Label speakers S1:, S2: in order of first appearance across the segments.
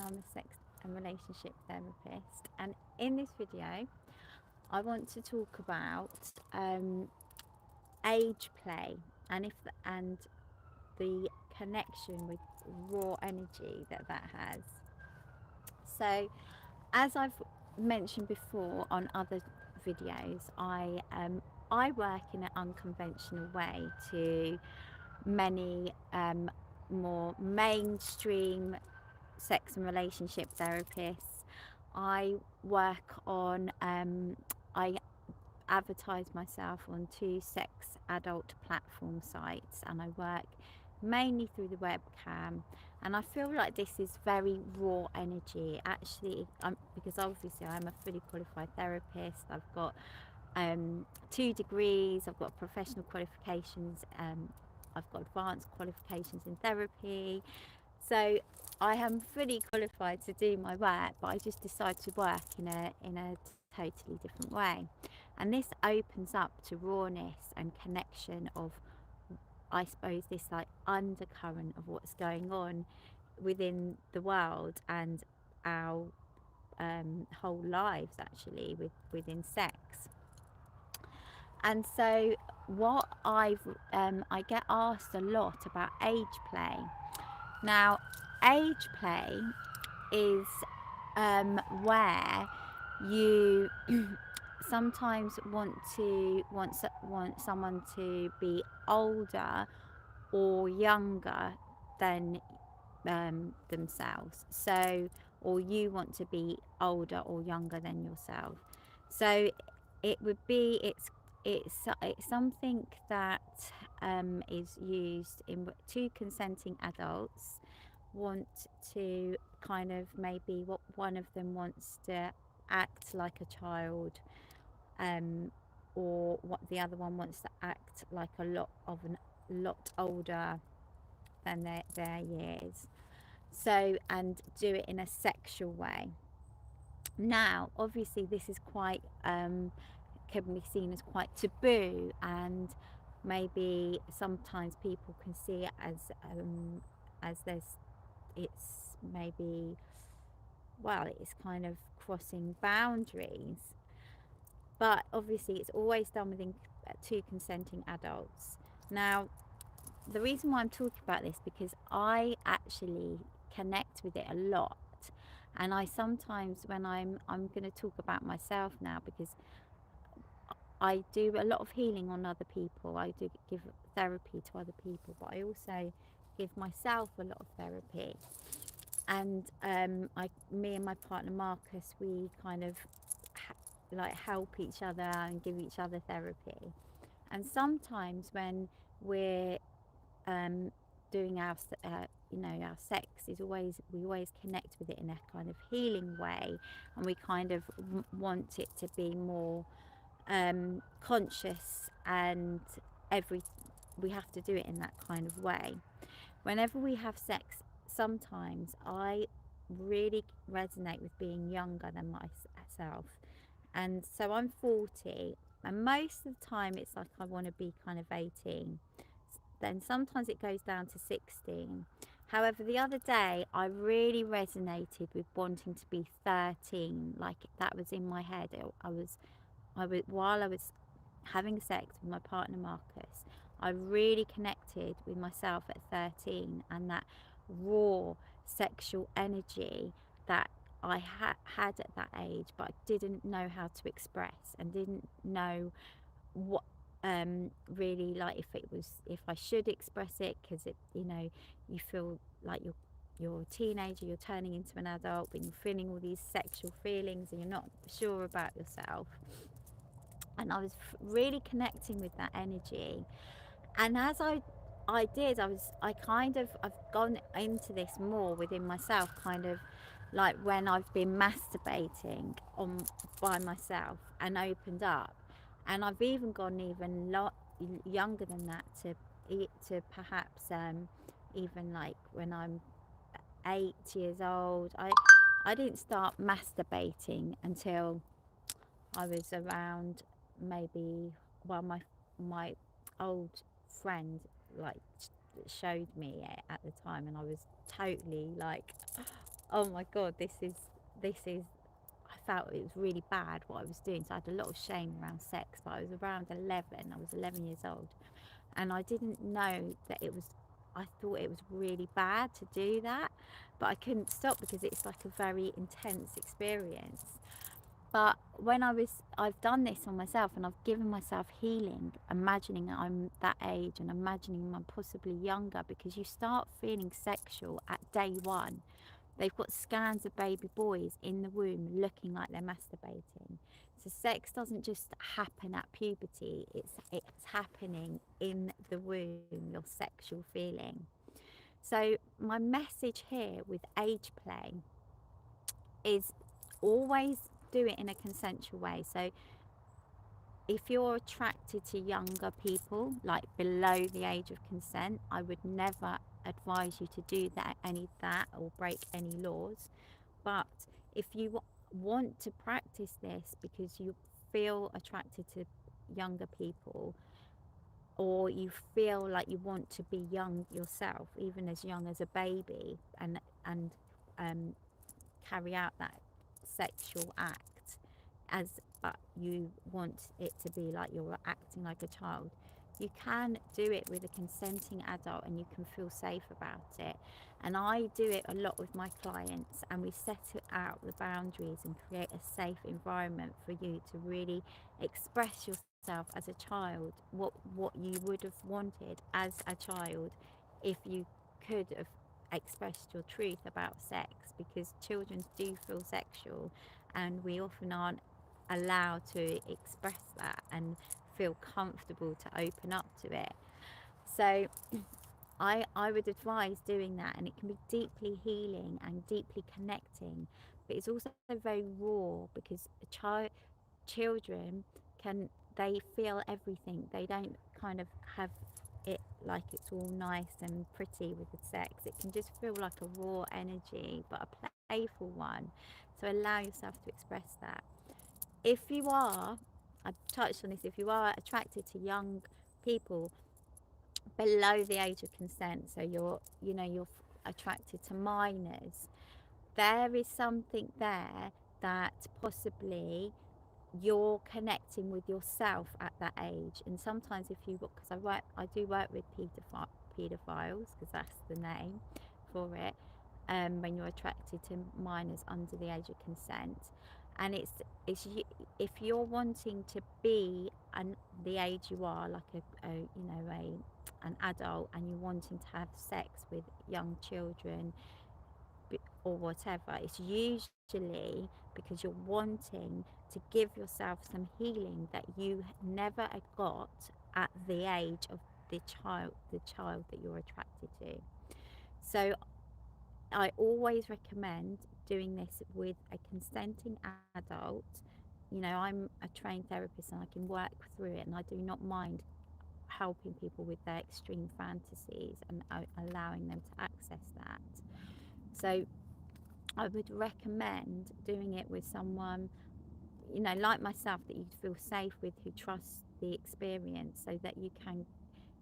S1: and I'm a sex and relationship therapist. And in this video, I want to talk about age play and the connection with raw energy that has. So, as I've mentioned before on other videos, I work in an unconventional way to many more mainstream sex and relationship therapists. I work on, I advertise myself on 2 sex adult platform sites, and I work mainly through the webcam. And I feel like this is very raw energy. Actually, because obviously I'm a fully qualified therapist. I've got 2 degrees. I've got professional qualifications. I've got advanced qualifications in therapy. So I am fully qualified to do my work, but I just decide to work in a totally different way. And this opens up to rawness and connection of, I suppose, this like undercurrent of what's going on within the world and our whole lives actually within sex. And so what I get asked a lot about age play. Now, age play is where you sometimes want someone to be older or younger than themselves. So, or you want to be older or younger than yourself. So, it would be it's something that is used in 2 consenting adults want to kind of, maybe what one of them wants to act like a child, or what the other one wants to act like a lot older than their years. So, and do it in a sexual way. Now, obviously, this is quite can be seen as quite taboo, and maybe sometimes people can see it as it's maybe, well, it's kind of crossing boundaries. But obviously, it's always done within 2 consenting adults. Now, the reason why I'm talking about this, because I actually connect with it a lot. And I sometimes, when I'm going to talk about myself now, because I do a lot of healing on other people. I do give therapy to other people, but I also give myself a lot of therapy. And me and my partner Marcus, we kind of like help each other and give each other therapy. And sometimes when we're doing our our sex, we always connect with it in a kind of healing way, and we kind of want it to be more conscious, and we have to do it in that kind of way. Whenever we have sex, sometimes I really resonate with being younger than myself. And so I'm 40, and most of the time it's like I want to be kind of 18. Then sometimes it goes down to 16. However, the other day I really resonated with wanting to be 13. Like, that was in my head. I was while I was having sex with my partner Marcus, I really connected with myself at 13, and that raw sexual energy that I had at that age, but I didn't know how to express, and didn't know what really, like, if I should express it, because you feel like you're a teenager, you're turning into an adult, but you're feeling all these sexual feelings and you're not sure about yourself. And I was really connecting with that energy. And as I did, I've gone into this more within myself, kind of like when I've been masturbating on by myself and opened up. And I've even gone even younger than that, to perhaps even like when I'm 8 years old. I didn't start masturbating until I was around, maybe, well, my old friend like showed me it at the time, and I was totally like, oh my god, this is I felt it was really bad what I was doing. So I had a lot of shame around sex. But I was around 11. I was 11 years old, and I didn't know that it was. I thought it was really bad to do that, but I couldn't stop because it's like a very intense experience. But I've done this on myself, and I've given myself healing, imagining that I'm that age and imagining I'm possibly younger, because you start feeling sexual at day one. They've got scans of baby boys in the womb looking like they're masturbating. So sex doesn't just happen at puberty, it's happening in the womb, your sexual feeling. So my message here with age play is always do it in a consensual way. So if you're attracted to younger people, like below the age of consent, I would never advise you to do that, any of that, or break any laws. But if you want to practice this because you feel attracted to younger people, or you feel like you want to be young yourself, even as young as a baby, and um, carry out that sexual act, as but you want it to be like you're acting like a child, you can do it with a consenting adult and you can feel safe about it. And I do it a lot with my clients, and we set it out the boundaries and create a safe environment for you to really express yourself as a child, what you would have wanted as a child if you could have expressed your truth about sex, because children do feel sexual and we often aren't allowed to express that and feel comfortable to open up to it. So I would advise doing that, and it can be deeply healing and deeply connecting, but it's also very raw, because children can, they feel everything. They don't kind of have it like it's all nice and pretty with the sex. It can just feel like a raw energy, but a playful one. So allow yourself to express that. If you are, I touched on this, if you are attracted to young people below the age of consent, so you're attracted to minors, there is something there that possibly you're connecting with yourself at that age. And sometimes if you, because I do work with paedophiles, because that's the name for it, when you're attracted to minors under the age of consent. And it's if you're wanting to be the age you are, like an adult, and you're wanting to have sex with young children or whatever, it's usually because you're wanting to give yourself some healing that you never got at the age of the child that you're attracted to. So I always recommend doing this with a consenting adult. I'm a trained therapist and I can work through it, and I do not mind helping people with their extreme fantasies and allowing them to access that. So I would recommend doing it with someone, like myself, that you feel safe with, who trusts the experience, so that you can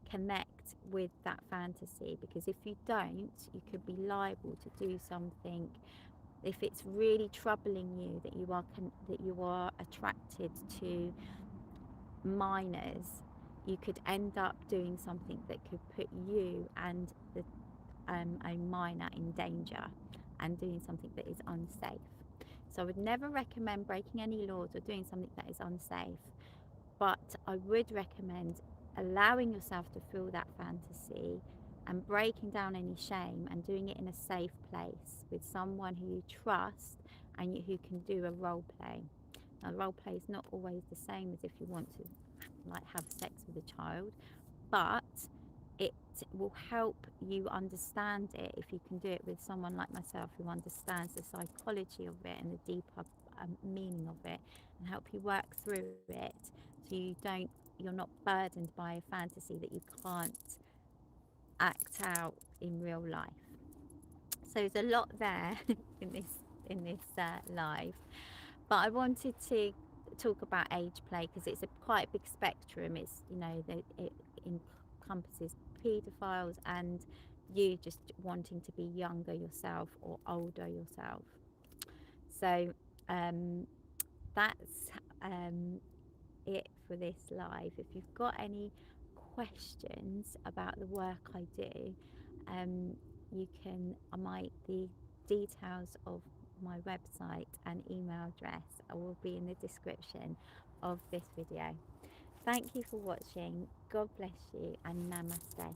S1: connect with that fantasy. Because if you don't, you could be liable to do something. If it's really troubling you that you are attracted to minors, you could end up doing something that could put you and a minor in danger, and doing something that is unsafe. So I would never recommend breaking any laws or doing something that is unsafe, but I would recommend allowing yourself to feel that fantasy and breaking down any shame and doing it in a safe place with someone who you trust and who can do a role play. Now, the role play is not always the same as if you want to have sex with a child, but it will help you understand it if you can do it with someone like myself, who understands the psychology of it and the deeper meaning of it, and help you work through it, so you're not burdened by a fantasy that you can't act out in real life. So there's a lot there in this live, but I wanted to talk about age play because it's a quite a big spectrum. It encompasses paedophiles and you just wanting to be younger yourself or older yourself. So that's it for this live. If you've got any questions about the work I do, you can, the details of my website and email address will be in the description of this video. Thank you for watching. God bless you, and namaste.